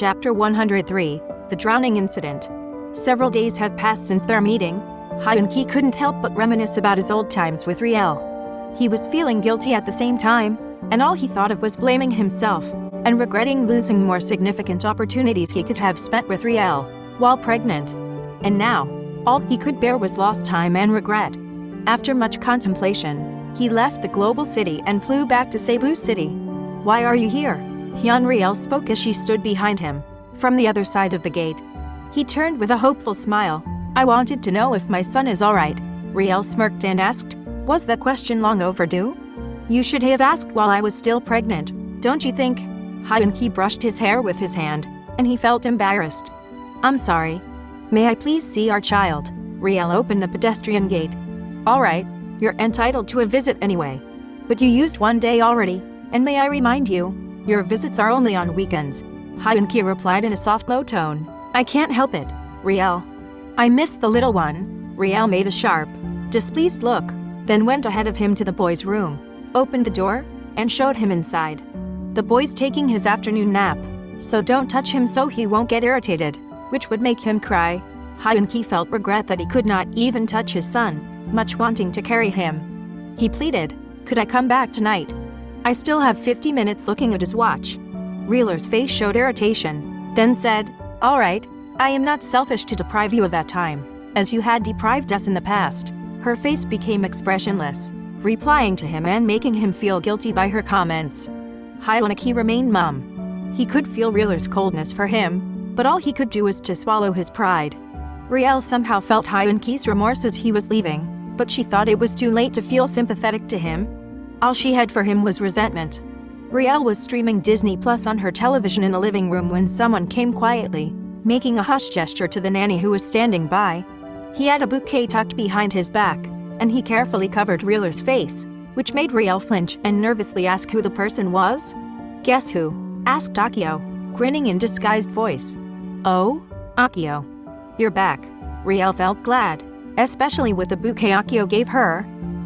Chapter 103, The Drowning Incident. Several days have passed since their meeting. Hyun-ki couldn't help but reminisce about his old times with Riel. He was feeling guilty at the same time, and all he thought of was blaming himself and regretting losing more significant opportunities he could have spent with Riel while pregnant. And now, all he could bear was lost time and regret. After much contemplation, he left the global city and flew back to Cebu City. "Why are you here?" Hyun Riel spoke as she stood behind him, from the other side of the gate. He turned with a hopeful smile. "I wanted to know if my son is alright." Riel smirked and asked, "Was that question long overdue? You should have asked while I was still pregnant, don't you think?" Hyun-ki brushed his hair with his hand, and he felt embarrassed. "I'm sorry. May I please see our child?" Riel opened the pedestrian gate. "Alright, you're entitled to a visit anyway. But you used one day already, and may I remind you, your visits are only on weekends." Hyun-ki replied in a soft low tone. "I can't help it, Riel. I missed the little one." Riel made a sharp, displeased look, then went ahead of him to the boy's room, opened the door, and showed him inside. "The boy's taking his afternoon nap, so don't touch him so he won't get irritated, which would make him cry." Hyun-ki felt regret that he could not even touch his son, much wanting to carry him. He pleaded, "Could I come back tonight? I still have 50 minutes." Looking at his watch, Rieler's face showed irritation, then said, "Alright, I am not selfish to deprive you of that time, as you had deprived us in the past." Her face became expressionless, replying to him and making him feel guilty by her comments. Hyun-ki remained mum. He could feel Rieler's coldness for him, but all he could do was to swallow his pride. Riel somehow felt Hyun-ki's remorse as he was leaving, but she thought it was too late to feel sympathetic to him. All she had for him was resentment. Riel was streaming Disney Plus on her television in the living room when someone came quietly, making a hush gesture to the nanny who was standing by. He had a bouquet tucked behind his back, and he carefully covered Rieler's face, which made Riel flinch and nervously ask who the person was. "Guess who?" asked Akio, grinning in disguised voice. "Oh, Akio. You're back." Riel felt glad, especially with the bouquet Akio gave her.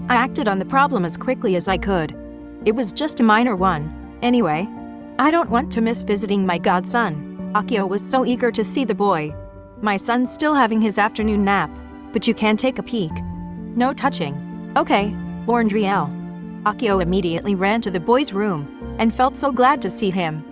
"I acted on the problem as quickly as I could. It was just a minor one. Anyway, I don't want to miss visiting my godson." Akio was so eager to see the boy. "My son's still having his afternoon nap, but you can take a peek." "No touching." "Okay," warned Riel. Akio immediately ran to the boy's room and felt so glad to see him.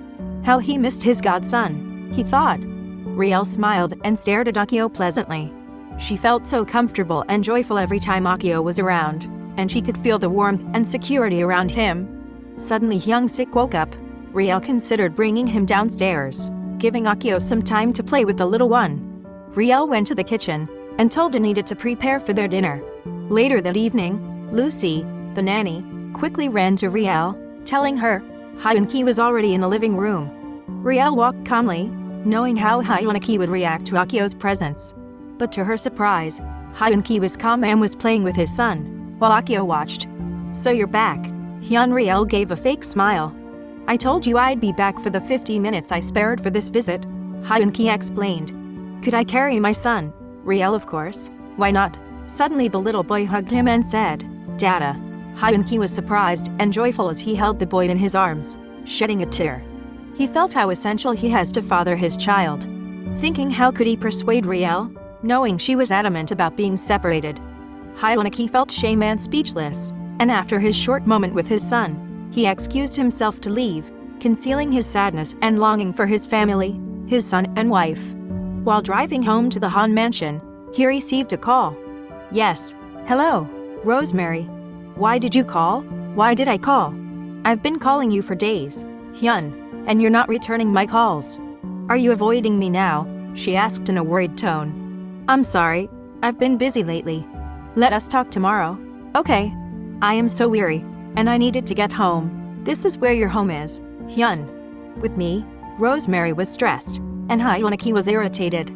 How he missed his godson, he thought. Riel smiled and stared at Akio pleasantly. She felt so comfortable and joyful every time Akio was around, and she could feel the warmth and security around him. Suddenly Hyung-sik woke up. Riel considered bringing him downstairs, giving Akio some time to play with the little one. Riel went to the kitchen and told Anita to prepare for their dinner. Later that evening, Lucy, the nanny, quickly ran to Riel, telling her Hyun-ki was already in the living room. Riel walked calmly, knowing how Hyun-ki would react to Akio's presence. But to her surprise, Hyun-ki was calm and was playing with his son, while Akio watched. "So you're back." Hyun Riel gave a fake smile. "I told you I'd be back for the 50 minutes I spared for this visit," Hyun-ki explained. "Could I carry my son?" Riel, of course. "Why not?" Suddenly the little boy hugged him and said, "Dada." Hyun-ki was surprised and joyful as he held the boy in his arms, shedding a tear. He felt how essential he has to father his child. Thinking how could he persuade Riel, knowing she was adamant about being separated. Hyun-ki felt shame and speechless, and after his short moment with his son, he excused himself to leave, concealing his sadness and longing for his family, his son and wife. While driving home to the Han mansion, he received a call. "Yes. Hello, Rosemary. Why did you call?" "Why did I call? I've been calling you for days, Hyun, and you're not returning my calls. Are you avoiding me now?" she asked in a worried tone. "I'm sorry, I've been busy lately. Let us talk tomorrow." "Okay. I am so weary, and I needed to get home." "This is where your home is, Hyun." "With me?" Rosemary was stressed, and Hyun-ki was irritated.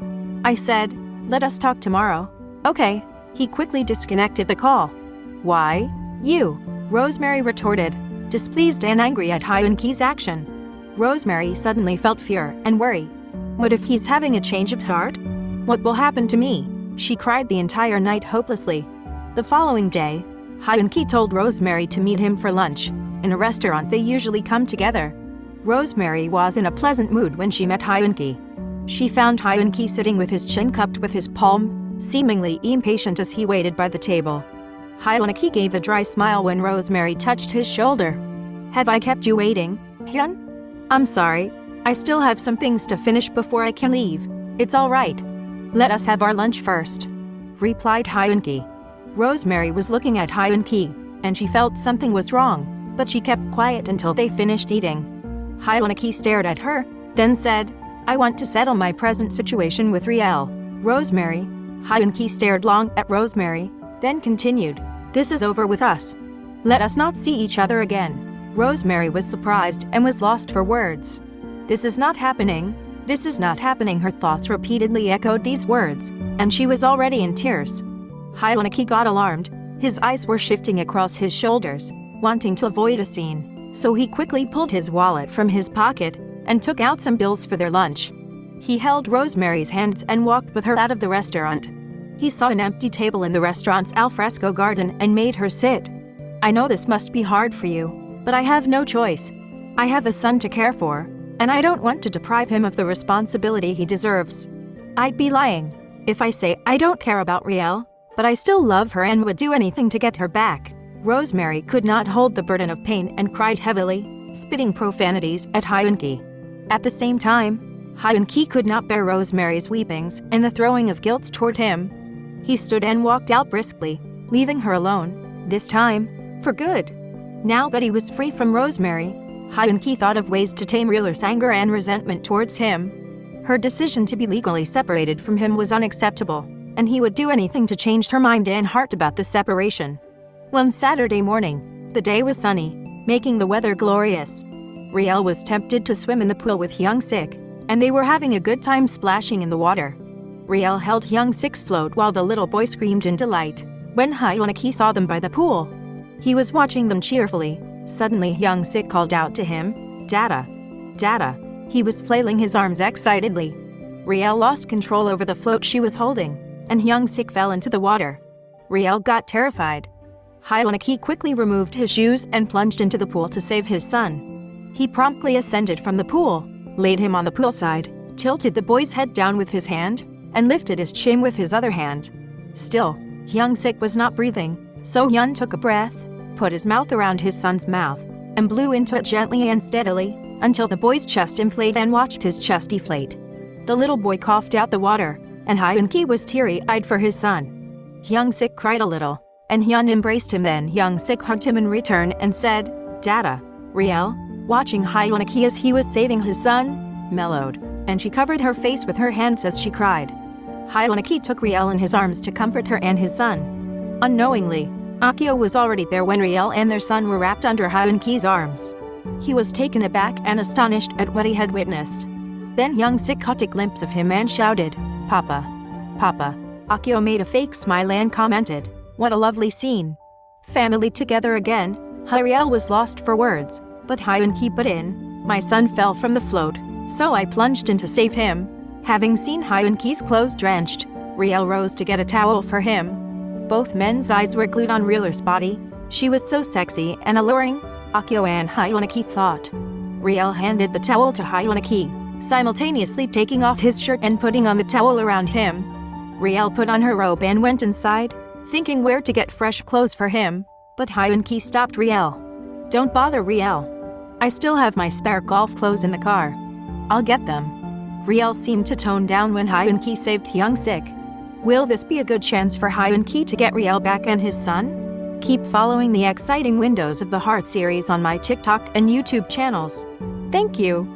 "I said, let us talk tomorrow." "Okay." He quickly disconnected the call. "Why? You?" Rosemary retorted, displeased and angry at Hyun-ki's action. Rosemary suddenly felt fear and worry. What if he's having a change of heart? What will happen to me? She cried the entire night hopelessly. The following day, Hyun-ki told Rosemary to meet him for lunch in a restaurant they usually come together. Rosemary was in a pleasant mood when she met Hyun-ki. She found Hyun-ki sitting with his chin cupped with his palm, seemingly impatient as he waited by the table. Hyun-ki gave a dry smile when Rosemary touched his shoulder. "Have I kept you waiting, Hyun? I'm sorry. I still have some things to finish before I can leave. It's all right. Let us have our lunch first," replied Hyun-ki. Rosemary was looking at Hyun-ki, and she felt something was wrong, but she kept quiet until they finished eating. Hyun-ki stared at her, then said, "I want to settle my present situation with Riel." "Rosemary?" Hyun-ki stared long at Rosemary, then continued, "This is over with us. Let us not see each other again." Rosemary was surprised and was lost for words. "This is not happening. This is not happening." Her thoughts repeatedly echoed these words, and she was already in tears. Hyun-ki got alarmed. His eyes were shifting across his shoulders, wanting to avoid a scene, so he quickly pulled his wallet from his pocket and took out some bills for their lunch. He held Rosemary's hands and walked with her out of the restaurant. He saw an empty table in the restaurant's alfresco garden and made her sit. "I know this must be hard for you, but I have no choice. I have a son to care for, and I don't want to deprive him of the responsibility he deserves. I'd be lying if I say I don't care about Riel, but I still love her and would do anything to get her back." Rosemary could not hold the burden of pain and cried heavily, spitting profanities at Hyun-ki. At the same time, Hyun-ki could not bear Rosemary's weepings and the throwing of guilt toward him. He stood and walked out briskly, leaving her alone, this time, for good. Now that he was free from Rosemary, Hyun-ki thought of ways to tame Riel's anger and resentment towards him. Her decision to be legally separated from him was unacceptable, and he would do anything to change her mind and heart about the separation. One Saturday morning, the day was sunny, making the weather glorious. Riel was tempted to swim in the pool with Hyung-sik, and they were having a good time splashing in the water. Riel held Hyung-sik's float while the little boy screamed in delight when Hyun-ki saw them by the pool. He was watching them cheerfully. Suddenly Hyung-sik called out to him, "Dada! Dada!" He was flailing his arms excitedly. Riel lost control over the float she was holding, and Hyung-sik fell into the water. Riel got terrified. Hyun-ki quickly removed his shoes and plunged into the pool to save his son. He promptly ascended from the pool, laid him on the poolside, tilted the boy's head down with his hand, and lifted his chin with his other hand. Still, Hyung-sik was not breathing, so Hyun took a breath, put his mouth around his son's mouth, and blew into it gently and steadily, until the boy's chest inflated and watched his chest deflate. The little boy coughed out the water, and Hyun-ki was teary-eyed for his son. Hyung-sik cried a little, and Hyun embraced him. Then Hyung-sik hugged him in return and said, "Dada." Riel, watching Hyun-ki as he was saving his son, mellowed, and she covered her face with her hands as she cried. Hyun-ki took Riel in his arms to comfort her and his son. Unknowingly, Akio was already there when Riel and their son were wrapped under Hyun-ki's arms. He was taken aback and astonished at what he had witnessed. Then Hyung-sik caught a glimpse of him and shouted, "Papa! Papa!" Akio made a fake smile and commented, "What a lovely scene. Family together again." Riel was lost for words, but Hyun-ki put in, "My son fell from the float, so I plunged in to save him." Having seen Hyun-ki's clothes drenched, Riel rose to get a towel for him. Both men's eyes were glued on Riel's body. She was so sexy and alluring, Akio and Hyun-ki thought. Riel handed the towel to Hyun-ki, simultaneously taking off his shirt and putting on the towel around him. Riel put on her robe and went inside, thinking where to get fresh clothes for him, but Hyun-ki stopped Riel. "Don't bother, Riel. I still have my spare golf clothes in the car. I'll get them." Riel seemed to tone down when Hyun-ki saved Hyung-sik. Will this be a good chance for Hyun-ki to get Riel back and his son? Keep following the exciting Windows of the Heart series on my TikTok and YouTube channels. Thank you.